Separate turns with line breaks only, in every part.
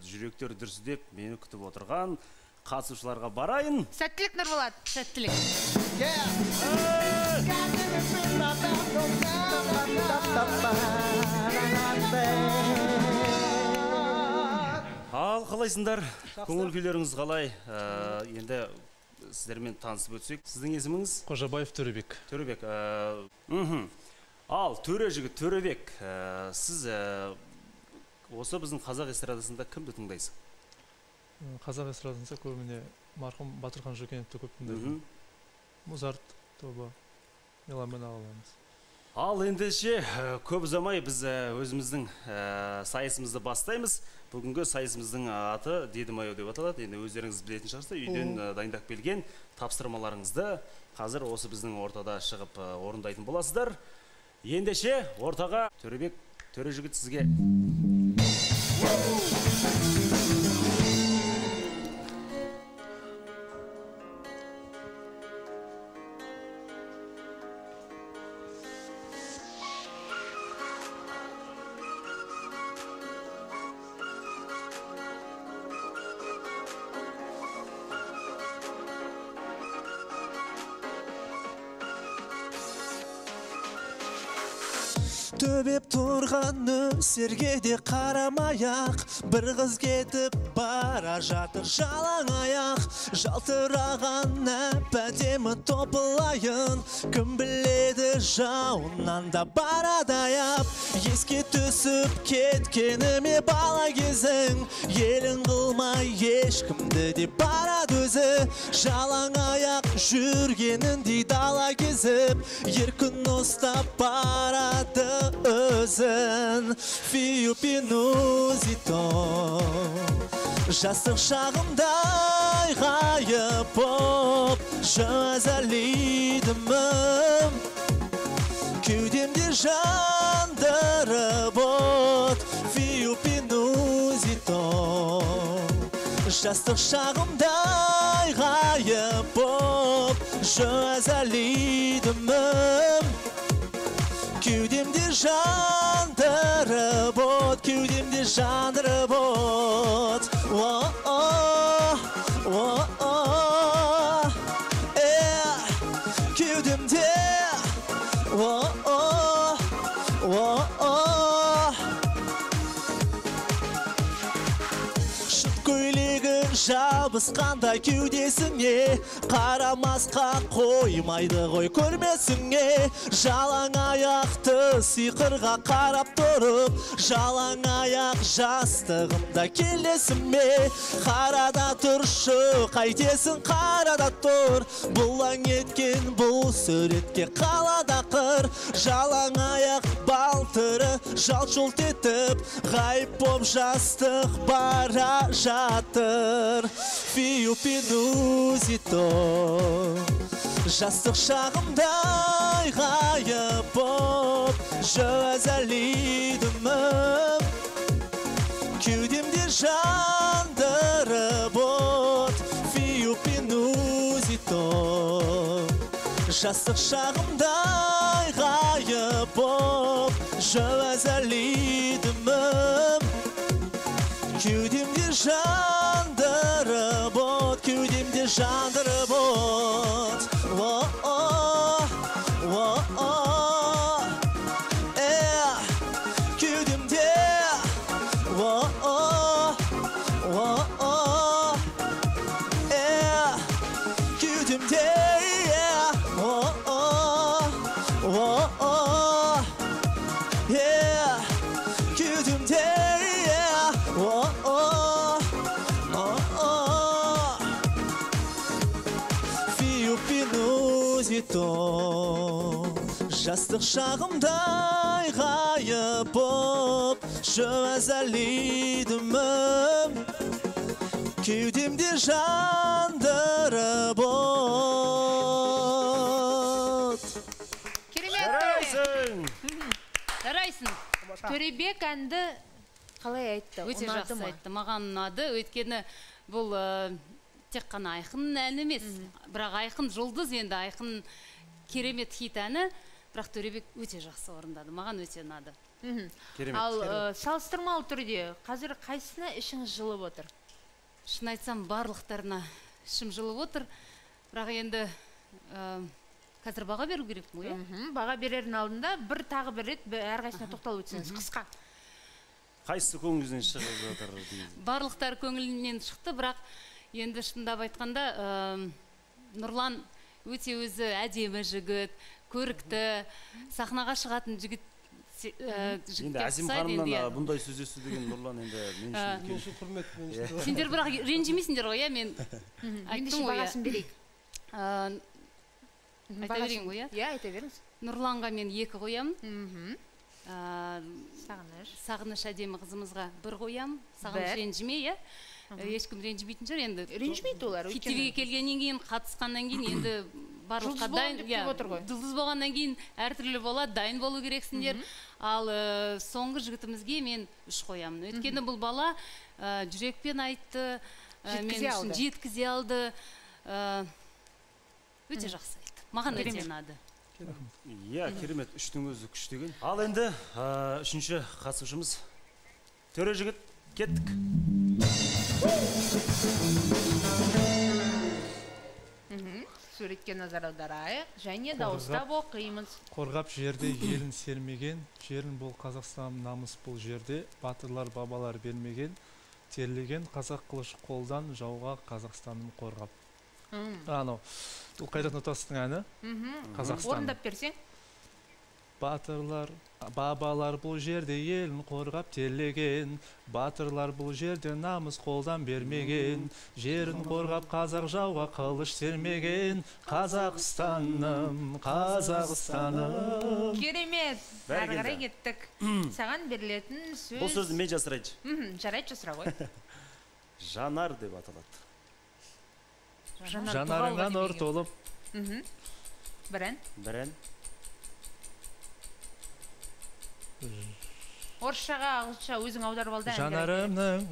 жүректер дүрсілдеп мені күтіп отырған қатысушыларға барайын.
Сәттілік Нұрболат, сәттілік.
Ал қалайсыңдар? Көңіл күйлеріңіз қалай? Енді сіздермен танысып өтсек. Сіздің есіміңіз?
Қожабаев Төребек.
Төребек. Ал, Төре жігіт, Төребек, сіз осы біздің қазақ эстрадасында кімді тыңдайсыз?
Қазақ эстрадасында көбіне марқұм Батырхан Жүкеновті көп тыңдаймын. Музарт тобы, меломен ағаларымыз.
Ал ендеше көп ұзамай біз өзіміздің сайысымызды бастаймыз. Бүгінгі сайысымыздың аты Дедімайо деп аталады. Енді өздеріңіз білетін шығарсыздар, үйден дайындап келген тапсырмаларыңызды қазір осы біздің ортада шығып орындайтын боласыздар. Ендеше ортаға Төребек, Төре жігіт сізге.
Төбеп тұрған нөсерге де қарамай-ақ, бір қыз кетіп бара жатыр жалаң аяқ. Жалтыраған әп-әдемі топылайын, кім біледі жауыннан да барады-аяп. Еске түсіп кеткеніме бала кезің, елің қылмай ешкімді де барады өзі. Жалаң аяқ жүргеніндей дала кезіп, еркін ұстап барады өзін. Фию пинузито, жастық шағымдай ғайып боп жазалидімім. Кеудемде жандырып от, фию пинузито, жастық шағымдай ғайып боп жазалидімім. Кеудемде жандырып от, кеудемде жандырып от. Кеудемде шыт көйлегін жабысқанда кеудесіңе, қарамасқа қоймайды ғой көрмесіңе. Жалаң аяқты сиқырға қарап тұрып, жалаң аяқ жастығымда келесіме. Қарада тұршы, қайтесің қарада тұр, бұлаң еткен бұл суретке қалада қыр. Жалаң аяқ балтыры жалт-жұлт етіп, ғайып боп жастық бара жатыр. Фию пинузито, жастық шағымдай ғайып боп жазалидімім. Кеудемде жандырып от, фию пинузито, жастық шағымдай ғайып боп жазалидімім. Кеудемде жандырып от, кеудемде жандырып от. Кеудемде кеудемде кеудемде фию пинузито, жастық шағымдай ғайып боп жазалидімім. Кеудемде жандырып от.
Керемет! Жарайсың. Төребек әнді қалай айтты?
Өте жақсы айтты. Маған ұнады. Өйткені бұл тек қана Айқын әні емес. Бірақ Айқын жұлдыз, енді Айқын керемет хит әні. Бірақ Төребек өте жақсы орындады. Маған өте ұнады.
Керемет.
Ал салыстырмалы түрде қазір қайсысына ішіңіз жылып отыр?
Шын айтсам, барлықтарына ішім жылып отыр. Бірақ енді қазір баға беру керек қой,
Баға берердің алдында тағы бір рет әрқайсына тоқталып өтсеңіз, қысқа.
Қайсысы көңіліңізден шығып жатыр дейсіз?
Барлықтар көңілінен шықты, бірақ енді шындап айтқанда Нұрлан өте өзі әдемі жігіт, көрікті, сахнаға шығатын жігіт.
Енді Әзім ханымнан бұндай сөз есту деген Нұрлан енді мен үшін
құрмет.
Сендер бірақ ренжімейсіңдер ғой, мен
Ендеше бағасын берейік.
Айта берейін ғой,
айта беріңіз.
Нұрланға мен 2 қоямын.
Сағыныш
әдемі қызымызға 1 қоямын. Сағыныш ренжімей, ешкім ренжімейтін шығар енді.
Ренжімейді олар.
Китевеге келгеннен кейін, қатысқаннан кейін енді барлыққа дайын. Жұлдыз болғаннан кейін әртүрлі болады, дайын болу керексіңдер. Ал соңғы жігітімізге мен 3 қоямын. Өйткені бұл бала жүрекпен айтты, жеткізе алды. Өте жақсы айтты. Маған өте ұнады.
Керемет, 3-тің өзі күш деген. Ал енді 3-ші қатысушымыз Төре жігіт, кеттік.
Суретке назар аударайық және дауыстап оқимыз.
Қорғап жерде елін сермеген, жерін бұл Қазақстан намыс бұл жерде, батырлар бабалар бермеген, терлеген қазақ қылыш қолдан жауға Қазақстаным қорғап. Бұл Қайрат Нұртастың әні, Қазақстан.
Орындап берсең?
Батырлар, бабалар бұл жерде елін қорғап терлеген, батырлар бұл жерде намыс қолдан бермеген, жерін қорғап қазақ жауға қылыш сермеген, Қазақстаным, Қазақстаным.
Керемет! Әрі қарай кеттік. Саған берілетін сөз...
Бұл сөзді мен жасырайыншы.
Жарайды, жасыра ғой.
Жанар деп аталады.
Жанарыңа нұр толып.
Бір ән?
Бір ән.
Орысшаға, ағылшынша өзің аударып алды
ән.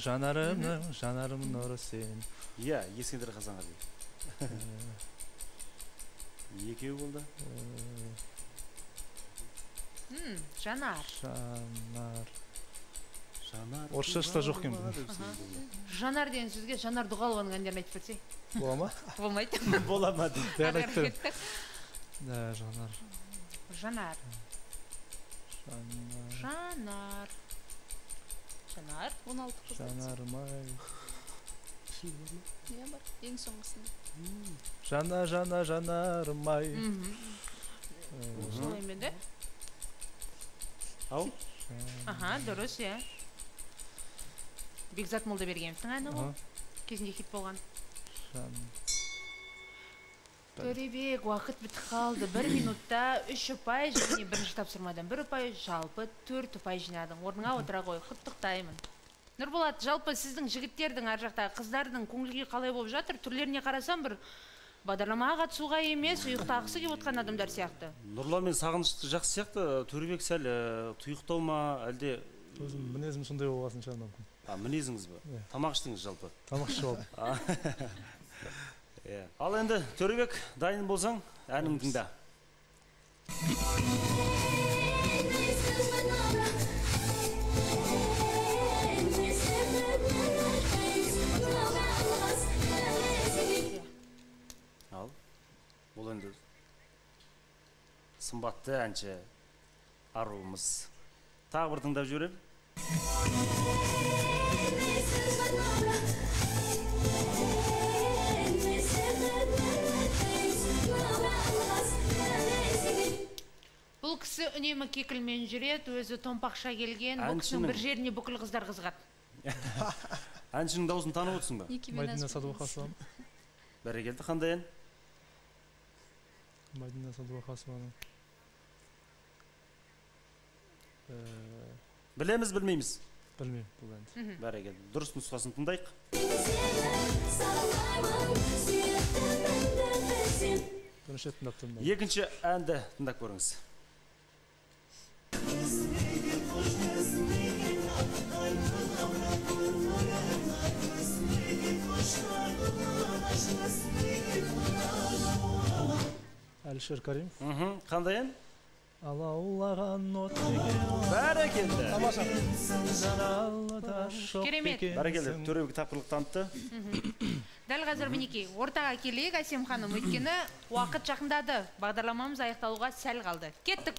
Жанарымның нұры сен.
Ескендір Қазанға дейді. Екеу болды.
Жанар.
Орысшашта жоқ кен бұл.
Жанар деген сөзге Жанар Дұғалованың әндерін айтып берсей.
Бола ма?
Болмайды.
Бола ма дейді.
Жанар.
Жанар. Жанар. Жанар.
16 қыз.
Жанармай.
Не бар? Ең соңғысында.
Жанармай.
Солай ме де?
Ау?
Дұрыс, Бекзат Молдабергеновтың әні ол. Кезінде хит болған. Төребек, уақыт бітіп қалды. 1 минутта 3 ұпай және бірінші тапсырмадан 1 ұпай, жалпы 4 ұпай жинадың. Орныңа отыра қой, құттықтаймын. Нұрболат, жалпы сіздің жігіттердің ар жақтағы қыздардың көңілге қалай болып жатыр? Түрлеріне қарасам бір бағдарламаға қатысуға емес, ұйықтағысы келіп отқан адамдар сияқты.
Нұрлан мен Сағынышты жақсы сияқты, Төребек сәл тұйықтау ма, әлде
өзім мінезім сондай болғасын шығар мүмкін.
Мінезіңіз бе? Тамақ іштіңіз жалпы?
Тамақ ішіп алдым.
Ал енді Төребек, дайын болсаң, әнің тыңда. Ал, бұл енді сымбатты әнші аруымыз. Тағы бір тыңдап жіберем.
Бұл кісі үнемі кекілмен жүреді, өзі томпақша келген, бұл кісінің бір жеріне бүкіл қыздар қызығады.
Әншінің дауысын танып отырсың ба?
Мадина Садуақасова.
Бәрекелді, қандай ән?
Мадина Садуақасованың.
Білеміз, білмейміз?
Білмеймін бұл әнді.
Бәрекелді, дұрыс нұсқасын тыңдайық.
Бірінші тыңдап тұрмын.
Екінші әнді тыңдап көріңіз.
Әлішер Каримов.
Қандай ән?
алаулаған от деген
Бәрекелді.
жаналыда жоқ
Керемет.
Бәрекелді, төребек тапқырлық танытты.
Дәл қазір мінекей ортаға келейік Әсем ханым, өйткені уақыт жақындады. Бағдарламамыз аяқталуға сәл қалды. Кеттік.